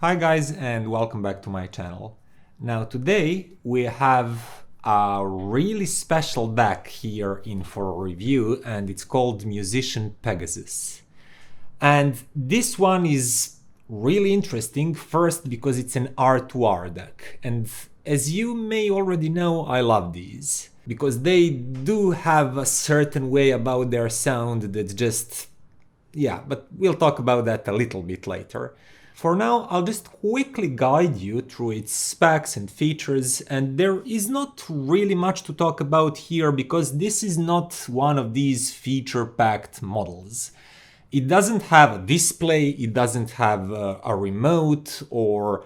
Hi guys, and welcome back to my channel. Now today we have a really special DAC here in for review, and it's called Musician Pegasus. And this one is really interesting, first because it's an R2R DAC, and as you may already know, I love these because they do have a certain way about their sound that just, but we'll talk about that a little bit later. For now, I'll just quickly guide you through its specs and features, and there is not really much to talk about here because this is not one of these feature-packed models. It doesn't have a display, it doesn't have a remote or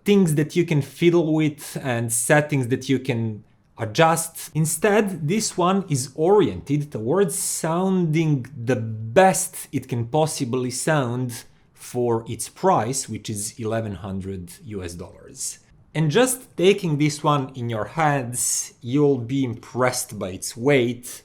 things that you can fiddle with and settings that you can adjust. Instead, this one is oriented towards sounding the best it can possibly sound for its price, which is $1,100 US. And just taking this one in your hands, you'll be impressed by its weight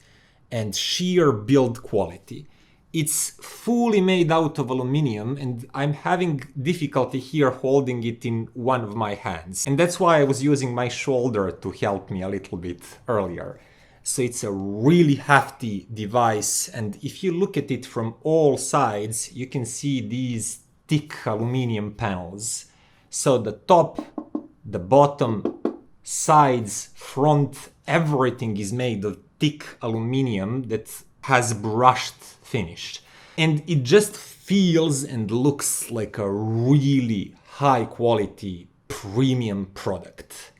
and sheer build quality. It's fully made out of aluminum, and I'm having difficulty here holding it in one of my hands. And that's why I was using my shoulder to help me a little bit earlier. So it's a really hefty device, and if you look at it from all sides, you can see these thick aluminum panels. So the top, the bottom, sides, front, everything is made of thick aluminum that has brushed finish. And it just feels and looks like a really high quality premium product.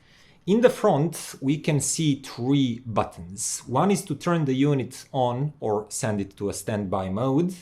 In the front, we can see three buttons. One is to turn the unit on or send it to a standby mode.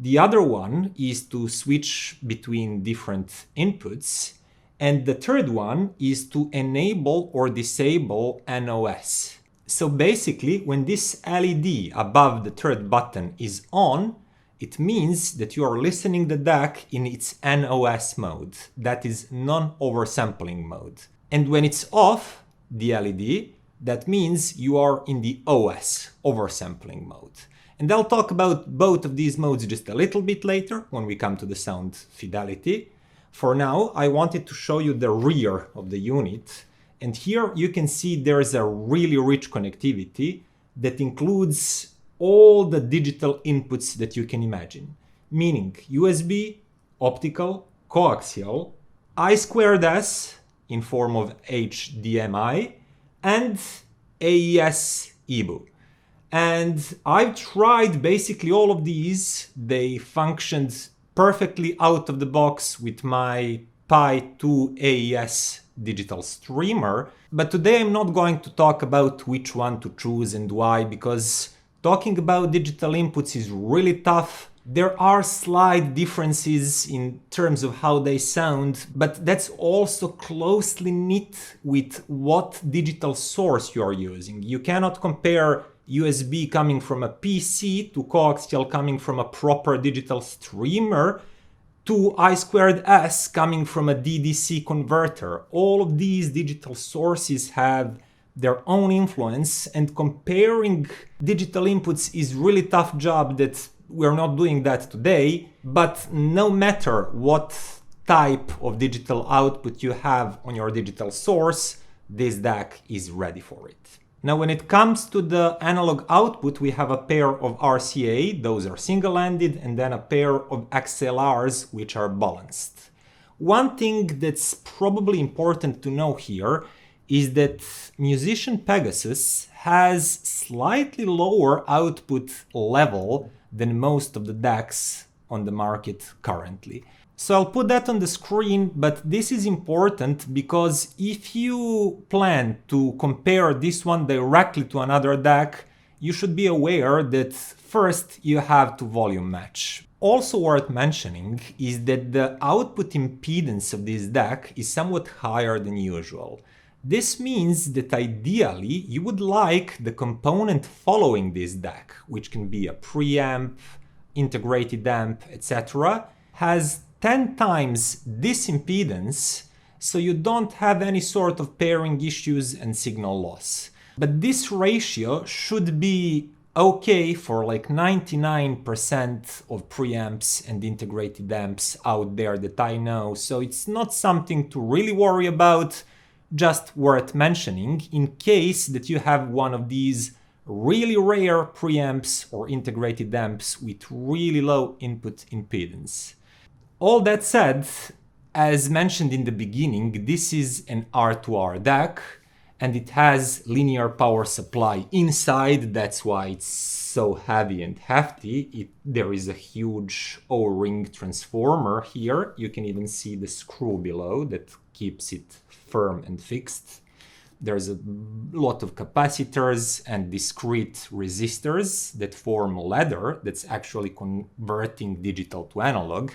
The other one is to switch between different inputs. And the third one is to enable or disable NOS. So basically, when this LED above the third button is on, it means that you are listening the DAC in its NOS mode. That is non-oversampling mode. And when it's off, the LED, that means you are in the OS, oversampling mode. And I'll talk about both of these modes just a little bit later when we come to the sound fidelity. For now, I wanted to show you the rear of the unit. And here you can see there's a really rich connectivity that includes all the digital inputs that you can imagine, meaning USB, optical, coaxial, I2S, in form of HDMI, and AES EBU. And I've tried basically all of these. They functioned perfectly out of the box with my Pi 2 AES digital streamer. But today I'm not going to talk about which one to choose and why, because talking about digital inputs is really tough. There are slight differences in terms of how they sound, but that's also closely knit with what digital source you are using. You cannot compare USB coming from a PC to coaxial coming from a proper digital streamer to I2S coming from a DDC converter. All of these digital sources have their own influence, and comparing digital inputs is really tough job that we're not doing that today. But no matter what type of digital output you have on your digital source, this DAC is ready for it. Now, when it comes to the analog output, we have a pair of RCA, those are single-ended, and then a pair of XLRs, which are balanced. One thing that's probably important to know here is that Musician Pegasus has slightly lower output level than most of the DACs on the market currently. So I'll put that on the screen, but this is important because if you plan to compare this one directly to another DAC, you should be aware that first you have to volume match. Also worth mentioning is that the output impedance of this DAC is somewhat higher than usual. This means that ideally you would like the component following this DAC, which can be a preamp, integrated amp, etc., has 10 times this impedance, so you don't have any sort of pairing issues and signal loss. But this ratio should be okay for like 99% of preamps and integrated amps out there that I know, so it's not something to really worry about, just worth mentioning in case that you have one of these really rare preamps or integrated amps with really low input impedance. All that said, as mentioned in the beginning, this is an R2R DAC and it has linear power supply inside. That's why it's so heavy and hefty. There is a huge O-ring transformer here. You can even see the screw below that keeps it firm and fixed. There's a lot of capacitors and discrete resistors that form a ladder that's actually converting digital to analog.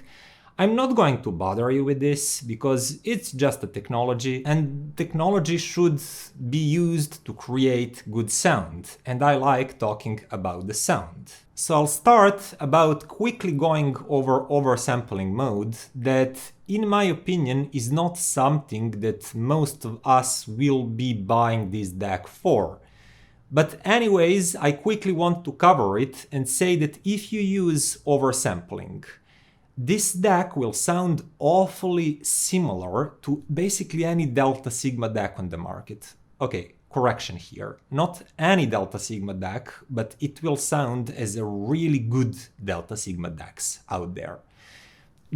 I'm not going to bother you with this because it's just a technology, and technology should be used to create good sound, and I like talking about the sound. So I'll start about quickly going over oversampling mode that, in my opinion, is not something that most of us will be buying this DAC for. But anyways, I quickly want to cover it and say that if you use oversampling, this DAC will sound awfully similar to basically any Delta Sigma DAC on the market. Okay, correction here. Not any Delta Sigma DAC, but it will sound as a really good Delta Sigma DACs out there.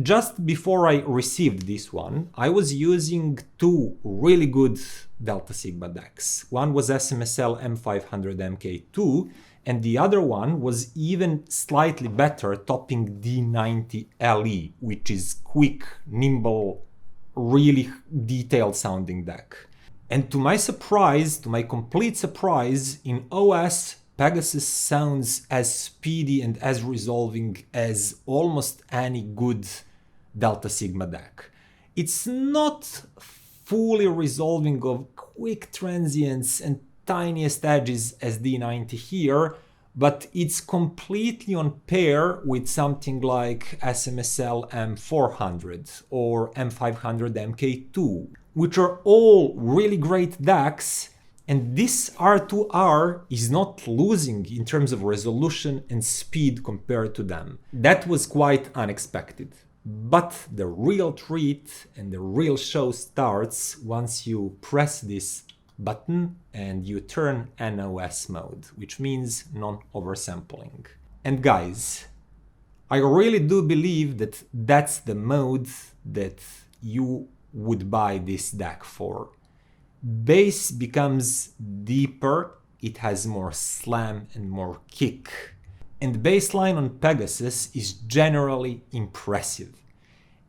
Just before I received this one, I was using two really good Delta Sigma DACs. One was SMSL M500 MK2, and the other one was even slightly better, Topping D90LE, which is quick, nimble, really detailed sounding DAC. And to my surprise, to my complete surprise, in OS, Pegasus sounds as speedy and as resolving as almost any good Delta Sigma DAC. It's not fully resolving of quick transients and tiniest edges as D90 here, but it's completely on pair with something like SMSL M400 or M500 MK2, which are all really great DACs, and this R2R is not losing in terms of resolution and speed compared to them. That was quite unexpected. But the real treat and the real show starts once you press this button and you turn NOS mode, which means non-oversampling. And guys, I really do believe that that's the mode that you would buy this DAC for. Bass becomes deeper, it has more slam and more kick. And bassline on Pegasus is generally impressive.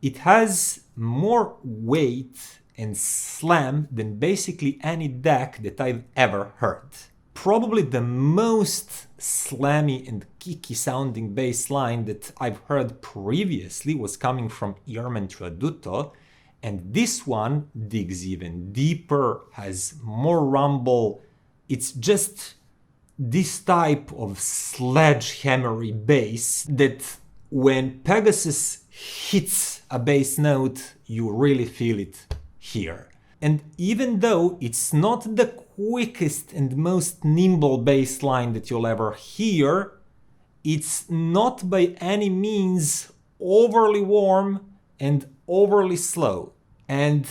It has more weight and slam than basically any DAC that I've ever heard. Probably the most slammy and kicky sounding bass line that I've heard previously was coming from Irman Traduto, and this one digs even deeper, has more rumble. It's just this type of sledgehammery bass that when Pegasus hits a bass note, you really feel it here. And even though it's not the quickest and most nimble bass line that you'll ever hear, it's not by any means overly warm and overly slow. And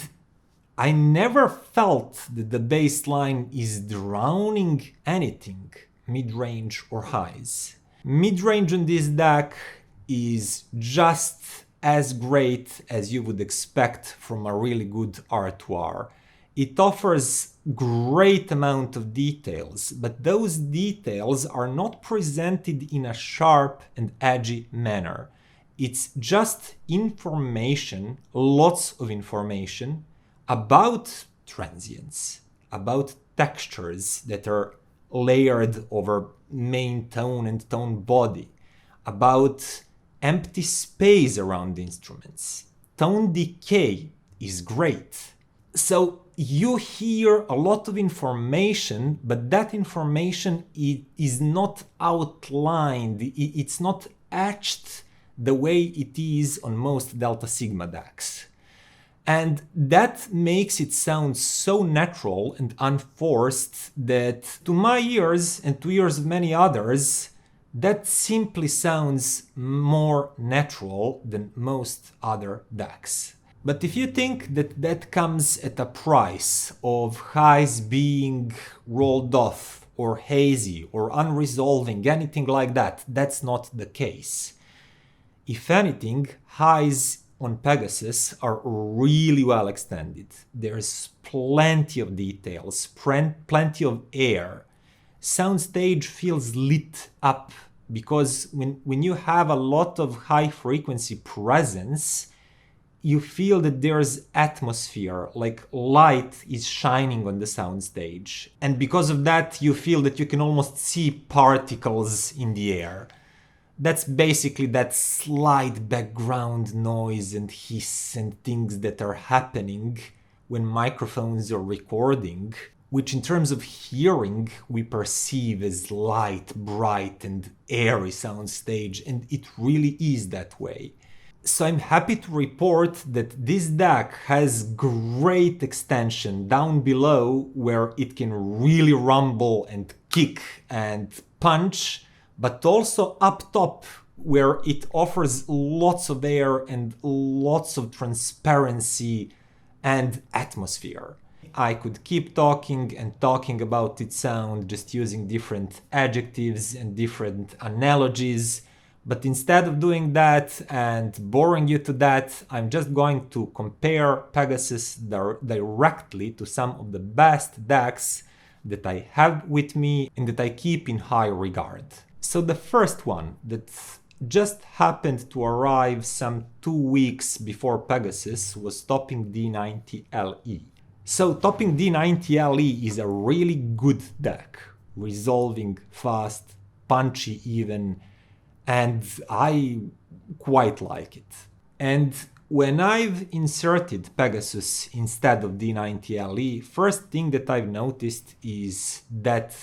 I never felt that the bass line is drowning anything, mid-range or highs. Mid-range on this DAC is just as great as you would expect from a really good R2R. It offers great amount of details, but those details are not presented in a sharp and edgy manner. It's just information, lots of information, about transients, about textures that are layered over main tone and tone body, about empty space around the instruments. Tone decay is great. So you hear a lot of information, but that information is not outlined, it's not etched the way it is on most Delta Sigma DACs. And that makes it sound so natural and unforced that to my ears and to ears of many others, that simply sounds more natural than most other DACs. But if you think that that comes at a price of highs being rolled off or hazy or unresolving, anything like that, that's not the case. If anything, highs on Pegasus are really well extended. There's plenty of details, plenty of air. Soundstage feels lit up because when you have a lot of high frequency presence, you feel that there's atmosphere, like light is shining on the soundstage. And because of that, you feel that you can almost see particles in the air. That's basically that slight background noise and hiss and things that are happening when microphones are recording, which in terms of hearing we perceive as light, bright and airy soundstage, and it really is that way. So I'm happy to report that this DAC has great extension down below where it can really rumble and kick and punch, but also up top where it offers lots of air and lots of transparency and atmosphere. I could keep talking and talking about its sound, just using different adjectives and different analogies, but instead of doing that and boring you to that, I'm just going to compare Pegasus directly to some of the best DACs that I have with me and that I keep in high regard. So the first one that just happened to arrive some 2 weeks before Pegasus was Topping D90LE. So Topping D90LE is a really good DAC, resolving fast, punchy even, and I quite like it. And when I've inserted Pegasus instead of D90LE, first thing that I've noticed is that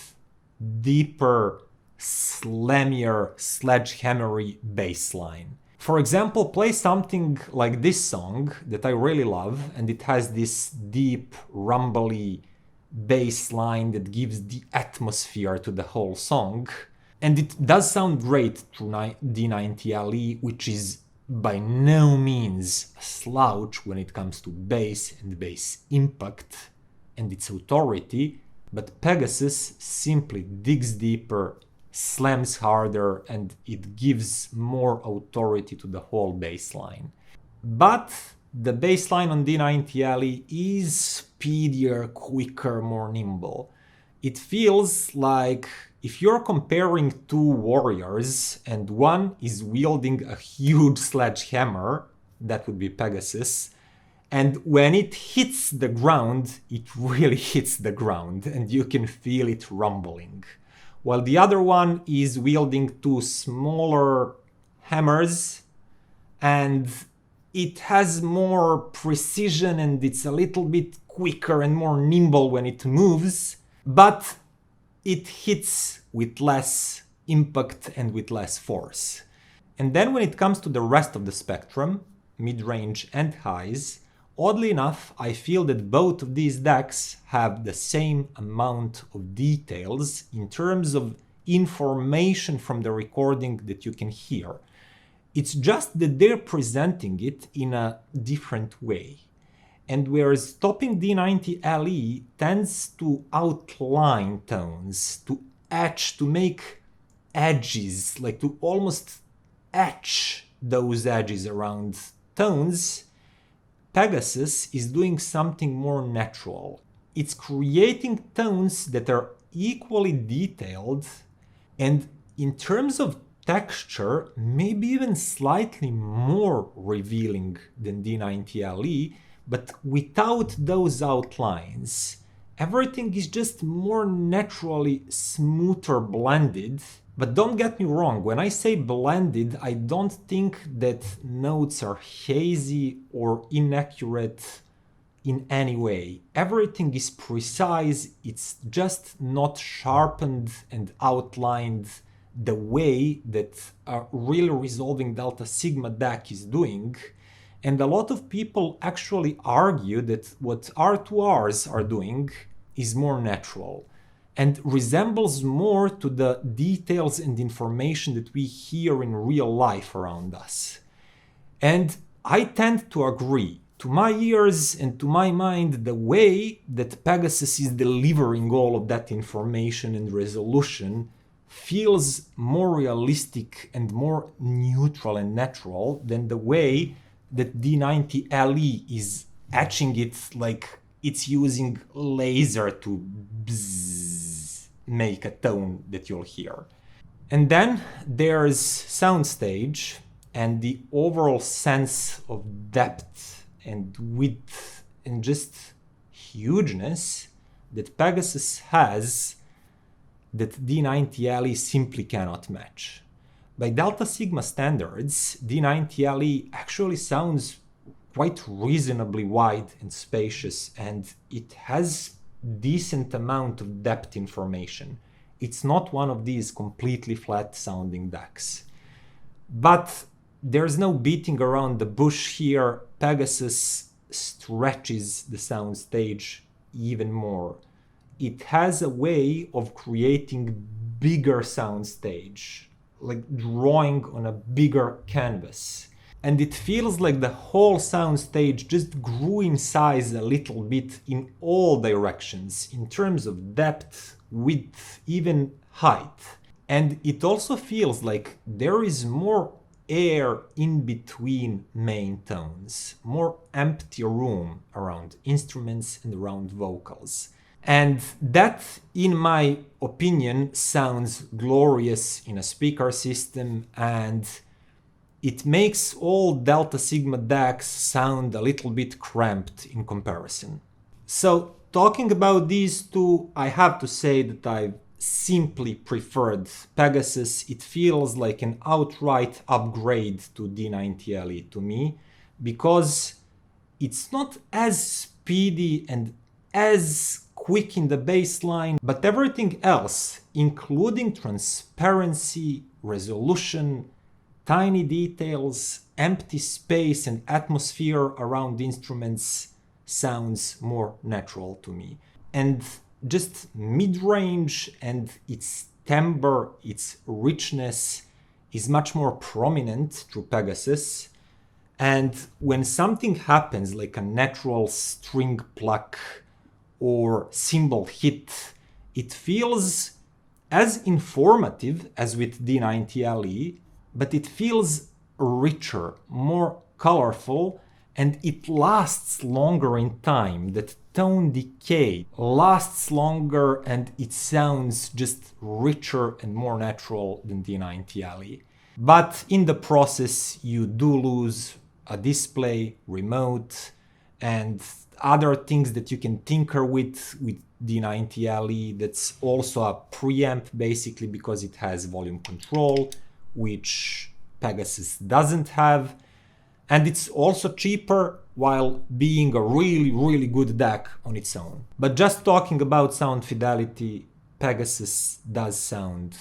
deeper, slammier, sledgehammery bass line. For example, play something like this song that I really love, and it has this deep, rumbly bass line that gives the atmosphere to the whole song. And it does sound great through D90LE, which is by no means a slouch when it comes to bass and bass impact and its authority, but Pegasus simply digs deeper, slams harder, and it gives more authority to the whole bass line. But the bass line on D90LE is speedier, quicker, more nimble. It feels like if you're comparing two warriors and one is wielding a huge sledgehammer, that would be Pegasus, and when it hits the ground, it really hits the ground and you can feel it rumbling. While the other one is wielding two smaller hammers and it has more precision and it's a little bit quicker and more nimble when it moves, but it hits with less impact and with less force. And then when it comes to the rest of the spectrum, mid-range and highs, oddly enough, I feel that both of these DACs have the same amount of details in terms of information from the recording that you can hear. It's just that they're presenting it in a different way. And whereas Topping D90LE tends to outline tones, to etch, to make edges, like to almost etch those edges around tones, Pegasus is doing something more natural. It's creating tones that are equally detailed and in terms of texture, maybe even slightly more revealing than D90LE, but without those outlines. Everything is just more naturally smoother blended. But don't get me wrong, when I say blended, I don't think that notes are hazy or inaccurate in any way. Everything is precise, it's just not sharpened and outlined the way that a real resolving delta sigma DAC is doing. And a lot of people actually argue that what R2Rs are doing is more natural and resembles more to the details and information that we hear in real life around us. And I tend to agree. To my ears and to my mind, the way that Pegasus is delivering all of that information and resolution feels more realistic and more neutral and natural than the way that D90LE is etching it like it's using laser to bzzz, make a tone that you'll hear. And then there's soundstage and the overall sense of depth and width and just hugeness that Pegasus has that D90LE simply cannot match. By Delta Sigma standards, D90LE actually sounds quite reasonably wide and spacious, and it has decent amount of depth information. It's not one of these completely flat sounding DACs. But there's no beating around the bush here. Pegasus stretches the soundstage even more. It has a way of creating bigger soundstage, like drawing on a bigger canvas. And it feels like the whole soundstage just grew in size a little bit in all directions, in terms of depth, width, even height. And it also feels like there is more air in between main tones, more empty room around instruments and around vocals. And that, in my opinion, sounds glorious in a speaker system, and it makes all Delta Sigma DACs sound a little bit cramped in comparison. So, talking about these two, I have to say that I've simply preferred Pegasus. It feels like an outright upgrade to D90LE to me, because it's not as speedy and as quick in the baseline, but everything else, including transparency, resolution, tiny details, empty space and atmosphere around instruments, sounds more natural to me. And just mid-range and its timbre, its richness is much more prominent through Pegasus. And when something happens, like a natural string pluck or cymbal hit, it feels as informative as with D90LE, but it feels richer, more colorful, and it lasts longer in time. That tone decay lasts longer and it sounds just richer and more natural than D90LE. But in the process, you do lose a display, remote, and other things that you can tinker with D90LE. That's also a preamp, basically, because it has volume control, which Pegasus doesn't have. And it's also cheaper while being a really, really good DAC on its own. But just talking about sound fidelity, Pegasus does sound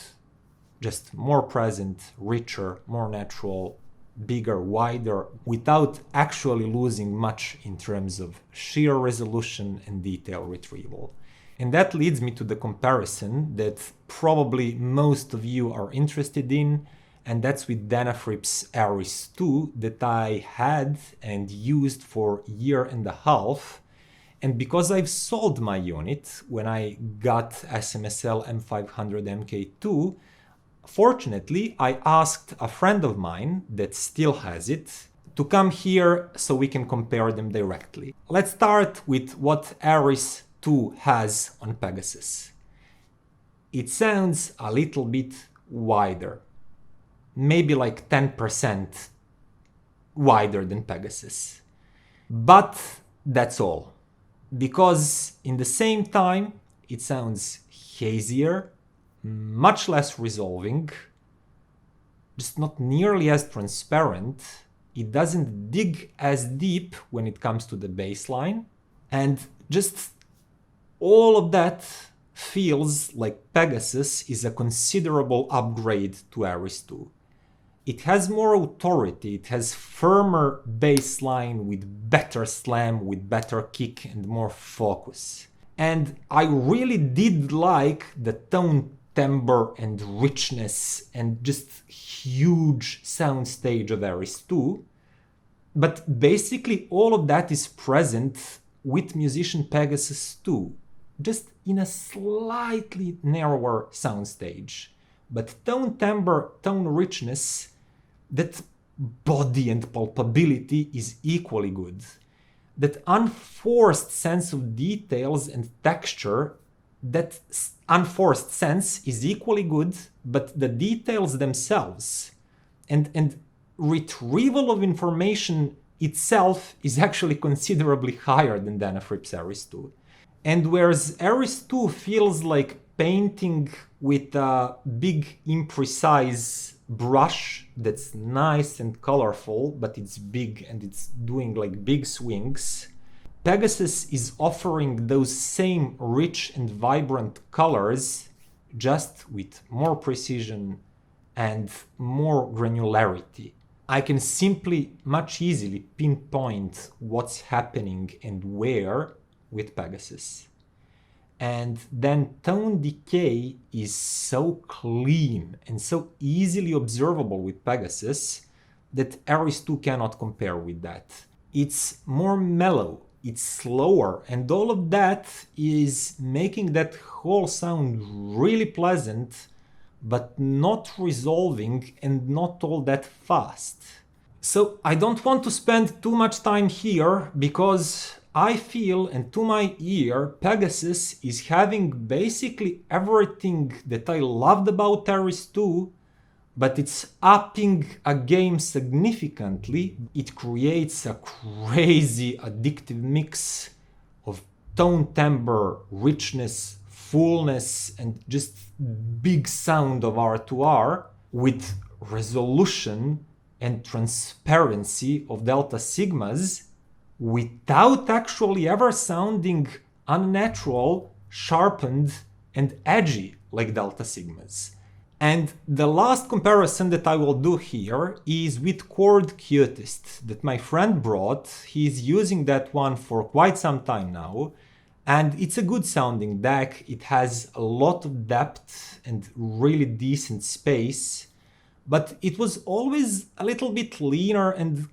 just more present, richer, more natural, bigger, wider, without actually losing much in terms of sheer resolution and detail retrieval. And that leads me to the comparison that probably most of you are interested in, and that's with Denafrips Ares II that I had and used for a year and a half. And because I've sold my unit when I got SMSL M500 MK2, fortunately, I asked a friend of mine that still has it to come here so we can compare them directly. Let's start with what Ares II has on Pegasus. It sounds a little bit wider, maybe like 10% wider than Pegasus. But that's all, because in the same time, it sounds hazier, much less resolving, just not nearly as transparent. It doesn't dig as deep when it comes to the bass line, and just all of that feels like Pegasus is a considerable upgrade to Ares II. It has more authority, it has firmer bass line with better slam, with better kick and more focus. And I really did like the tone, timbre and richness and just huge soundstage of Ares II. But basically all of that is present with musician Pegasus II, just in a slightly narrower soundstage. But tone, timbre, tone richness, that body and palpability is equally good. That unforced sense of details and texture, that unforced sense is equally good, but the details themselves and retrieval of information itself is actually considerably higher than Denafrips Ares II. And whereas Ares II feels like painting with a big imprecise brush that's nice and colorful, but it's big and it's doing like big swings, Pegasus is offering those same rich and vibrant colors, just with more precision and more granularity. I can simply much easily pinpoint what's happening and where with Pegasus. And then tone decay is so clean and so easily observable with Pegasus that Ares II cannot compare with that. It's more mellow, it's slower, and all of that is making that whole sound really pleasant, but not resolving and not all that fast. So I don't want to spend too much time here because I feel, and to my ear, Pegasus is having basically everything that I loved about Ares II, but it's upping a game significantly. It creates a crazy addictive mix of tone, timbre, richness, fullness, and just big sound of R2R with resolution and transparency of delta sigmas, without actually ever sounding unnatural, sharpened, and edgy like delta sigmas. And the last comparison that I will do here is with Chord Qutest that my friend brought. He's using that one for quite some time now, and it's a good sounding DAC. It has a lot of depth and really decent space, but it was always a little bit leaner and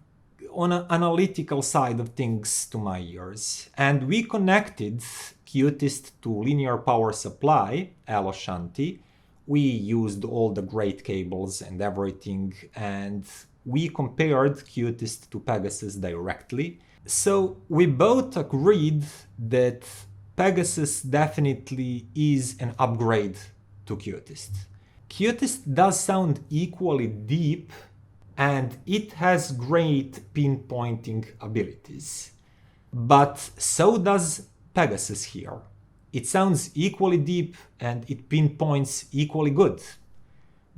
on an analytical side of things to my ears. And we connected Qutest to linear power supply, Alo Shanti. We used all the great cables and everything, and we compared Qutest to Pegasus directly. So we both agreed that Pegasus definitely is an upgrade to Qutest. Qutest does sound equally deep, and it has great pinpointing abilities. But so does Pegasus here. It sounds equally deep and it pinpoints equally good.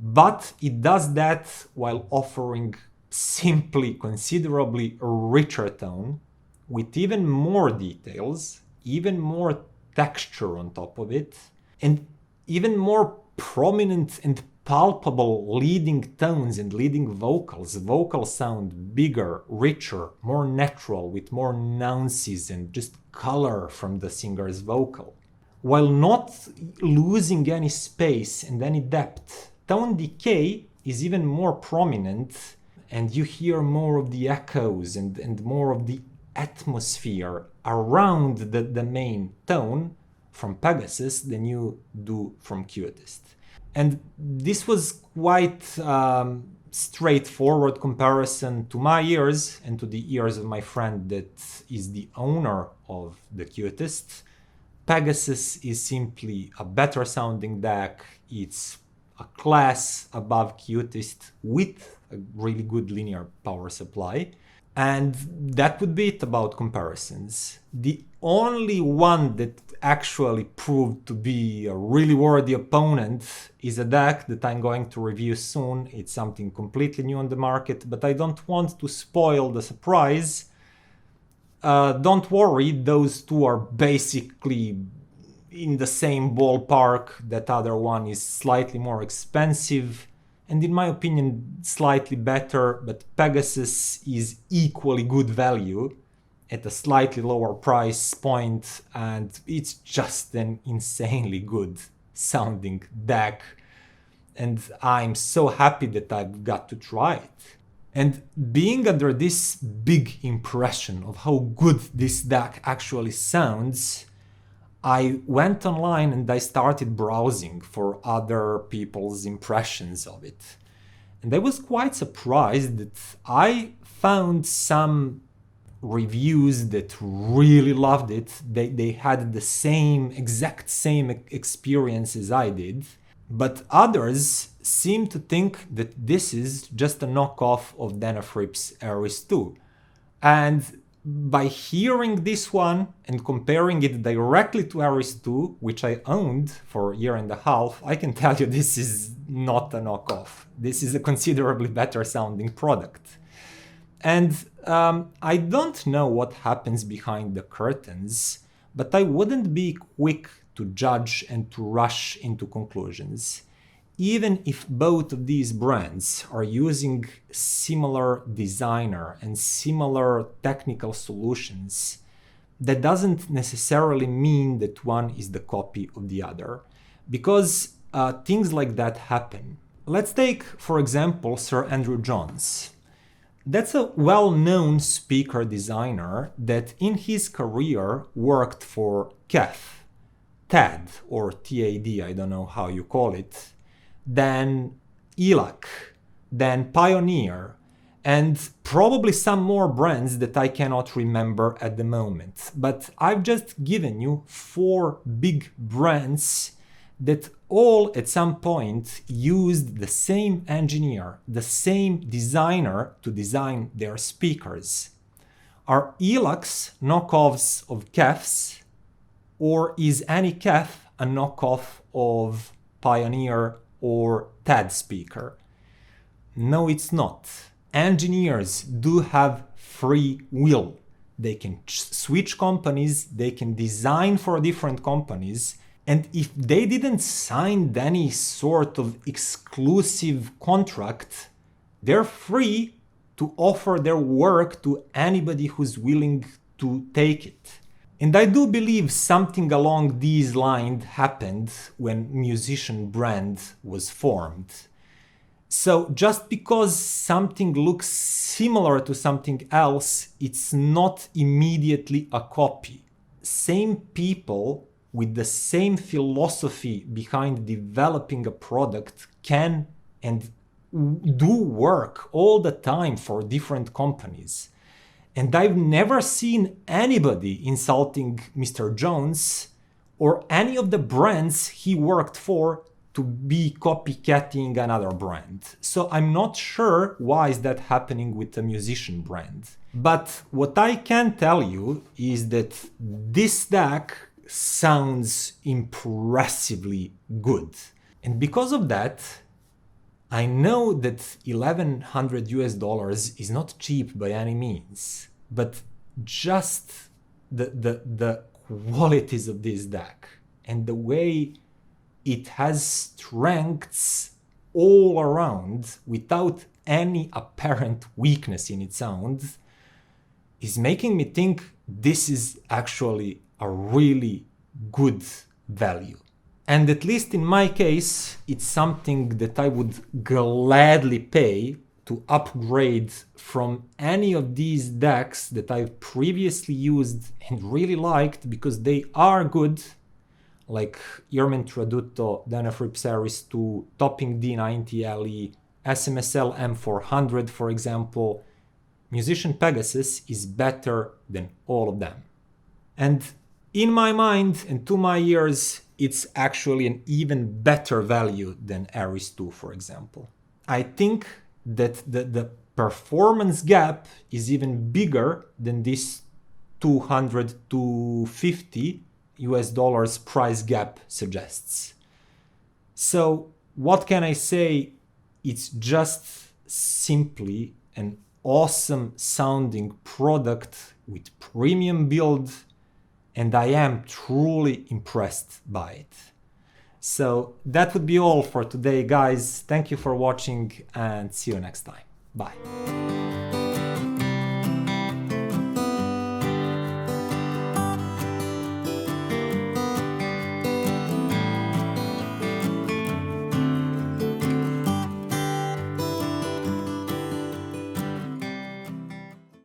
But it does that while offering simply considerably richer tone, with even more details, even more texture on top of it, and even more prominent and palpable leading tones and leading vocals. Vocals sound bigger, richer, more natural, with more nuances and just color from the singer's vocal, while not losing any space and any depth. Tone decay is even more prominent, and you hear more of the echoes and more of the atmosphere around the main tone from Pegasus than you do from Qutest. And this was quite straightforward comparison to my ears and to the ears of my friend that is the owner of the Qutest. Pegasus is simply a better sounding DAC. It's a class above Qutest with a really good linear power supply. And that would be it about comparisons. The only one that actually proved to be a really worthy opponent is a DAC that I'm going to review soon. It's something completely new on the market, but I don't want to spoil the surprise. Don't worry, those two are basically in the same ballpark. That other one is slightly more expensive and in my opinion slightly better, but Pegasus is equally good value at a slightly lower price point, and it's just an insanely good sounding DAC, and I'm so happy that I've got to try it. And being under this big impression of how good this DAC actually sounds, I went online and I started browsing for other people's impressions of it. And I was quite surprised that I found some reviews that really loved it. They had the exact same experience as I did. But others seem to think that this is just a knockoff of Denafrips Ares II. And by hearing this one and comparing it directly to Ares II, which I owned for a year and a half, I can tell you this is not a knockoff. This is a considerably better sounding product. And I don't know what happens behind the curtains, but I wouldn't be quick to judge and to rush into conclusions. Even if both of these brands are using similar designer and similar technical solutions, that doesn't necessarily mean that one is the copy of the other, because things like that happen. Let's take, for example, Sir Andrew Jones. That's a well-known speaker designer that in his career worked for TAD, or TAD, I don't know how you call it, then ELAC, then Pioneer, and probably some more brands that I cannot remember at the moment. But I've just given you 4 big brands that all at some point used the same engineer, the same designer to design their speakers. Are ELACs knockoffs of KEFs? Or is any KEF a knockoff of Pioneer or TAD speaker? No, it's not. Engineers do have free will. They can switch companies, they can design for different companies, and if they didn't sign any sort of exclusive contract, they're free to offer their work to anybody who's willing to take it. And I do believe something along these lines happened when Musician brand was formed. So just because something looks similar to something else, it's not immediately a copy. Same people with the same philosophy behind developing a product can and do work all the time for different companies. And I've never seen anybody insulting Mr. Jones or any of the brands he worked for to be copycatting another brand. So I'm not sure why is that happening with the Musician brand. But what I can tell you is that this DAC sounds impressively good. And because of that, I know that $1,100 is not cheap by any means, but just the qualities of this DAC and the way it has strengths all around without any apparent weakness in its sound is making me think this is actually a really good value. And at least in my case, it's something that I would gladly pay to upgrade from any of these DACs that I've previously used and really liked because they are good, like Irmen Tradutto, Denafrips Ares II, Topping D90LE, SMSL M400, for example. Musician Pegasus is better than all of them. And in my mind and to my ears, it's actually an even better value than Ares II, for example. I think that the performance gap is even bigger than this $200 to $50 price gap suggests. So what can I say? It's just simply an awesome sounding product with premium build, and I am truly impressed by it. So that would be all for today, guys. Thank you for watching and see you next time. Bye.